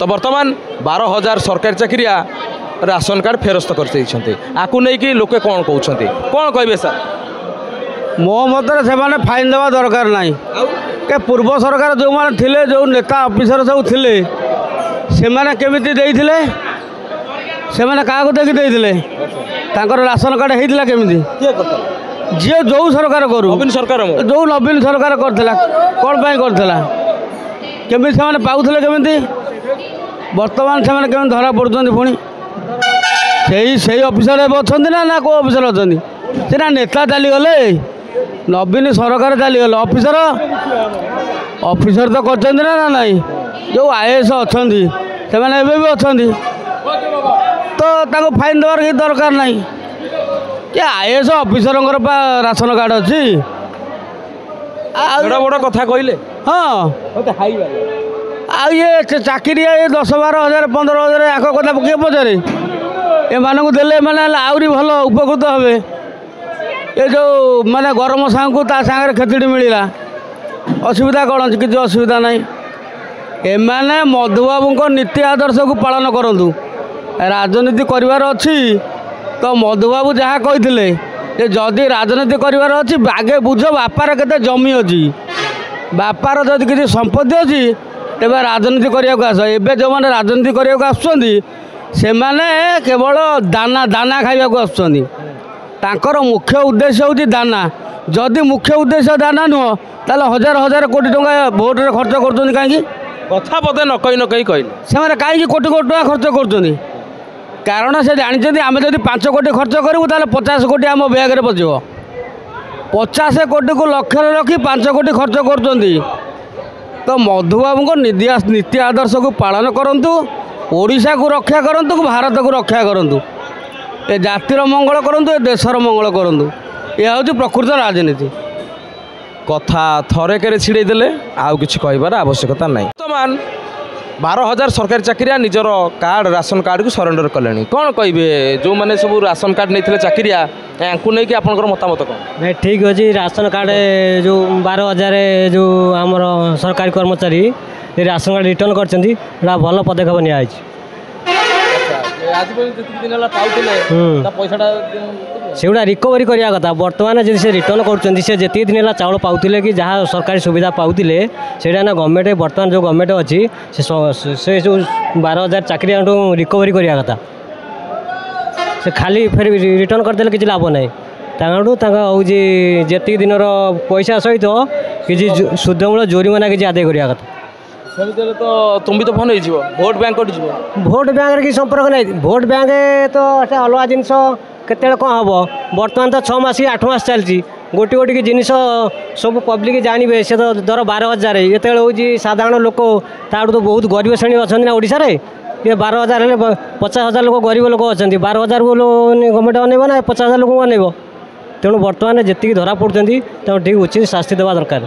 तो बर्तमान 12,000 सरकारी चाकरिया राशन कार्ड फेरस्त कर लोके कौन कहते कौन कहे सर मो मत से फाइन देवा दरकार ना के पूर्व सरकार जो मैंने थे जो नेता ऑफिसर सब थे से केमी से क्या देखी राशन कार्ड होता केमी जी जो सरकार करू नवीन सरकार जो नवीन सरकार करथिला कौन करथिला केमी से पाऊले केमी बर्तमान से केमी धरा पड़ुं पुणी से ऑफिसर अच्छा ना को ऑफिसर अच्छा सीना नेता चलीगले नवीन सरकार चलीगले ऑफिसर ऑफिसर तो कर ना ना जो आईएएस अच्छा से भी अच्छा तो फाइन देवार कि दरकार ना कि आईएएस ऑफिसर राशन कार्ड अच्छी बड़ा बड़ा कथा कहले हाँ ये चाकरी ये 10-12 हज़ार 15,000 आख कथा किए पचारे एमानू देले माने आउरी भल उपकृत हे ये जो माने गरम सांग सागर खेचड़ी मिलला असुविधा कौन अच्छी किसी असुविधा ना एमाने मधुबाबू नीति आदर्श को पालन करूँ राजनीति करार अच्छी तो मधुबाबू जहाँ कही जदि राजनीति करार अच्छी आगे बुझ बापार केते जमी अच्छी बापार जदि किसी संपत्ति अच्छी तेज राजनीति करने को आस एवं जो मैंने राजनीति करने को आसुँच से केवल दाना दाना खाइबा आसर मुख्य उद्देश्य हूँ दाना जदि मुख्य उद्देश्य दाना नुह ताले हजार हजार कोटी टंका भोट रे खर्च कर कहीं कथा पदे न कही कहले से कहीं कोटी कोटी टका खर्च कर कारण से जानते आम जब 5 कोटी खर्च करूँ ताले 50 कोटी आम ब्याग में पचो 50 कोटी को लक्ष्य रखी 5 कोटी खर्च कर तो मधुबाबू नीति आदर्श को पालन करंतु ओडिशा को रक्षा करंतु भारत को रक्षा करंतु ए जातिर मंगल करंतु ए देशर मंगल करंतु यह हूँ प्रकृत राजनीति कथा थरेक छिड़े देले आउ किछि कहबार आवश्यकता नहीं वर्तमान 12,000 सरकारी चाकरिया निजर कार्ड राशन कार्ड को सरेंडर कले कौन कहे जो मैंने सब राशन कार्ड नहीं चाकरिया या नहीं आपंकर मतामत कौन भाई ठीक अच्छे राशन कार्ड जो 12,000 जो आमर सरकारी कर्मचारी राशन कार्ड रिटर्न कर भल पदक्षेप नि सेगुड़ा रिकवरी करने कथा बर्तमान जब से रिटर्न कर दिन है चाउल पाते कि जहाँ सरकारी सुविधा पाते से गवर्नमेंट बर्तमान जो गवर्नमेंट अच्छी से जो 12,000 चाकरी रिकवरी करने कथा से खाली फिर रिटर्न करदे किसी लाभ ना हूँ जी दिन पैसा सहित किसी शुद्धमूल जोरिमाना किसी आदाय करने कथा तो तुम भी तो फोन हो भोट बैंक भोट बैंक कि संपर्क नहीं भोट बैंक तो अलग जिनस केते कौन हम बर्तमान तो 6 मास 8 मास चलती गोटी गोटी जिनस सब पब्लिक जानवे से तो धर 12,000 ये हूँ साधारण लोक ताड़ू तो बहुत गरीब श्रेणी अच्छा ना ओडिशा रे ये 12,000 हेल्ले 50,000 लोक गरीब लोक अच्छा 12,000 को गवर्नमेंट अनेब ना 50,000 लोक अनेब तेणु बर्तमान जी धरा पड़ते ठीक उचित शास्ति देवा दरकार।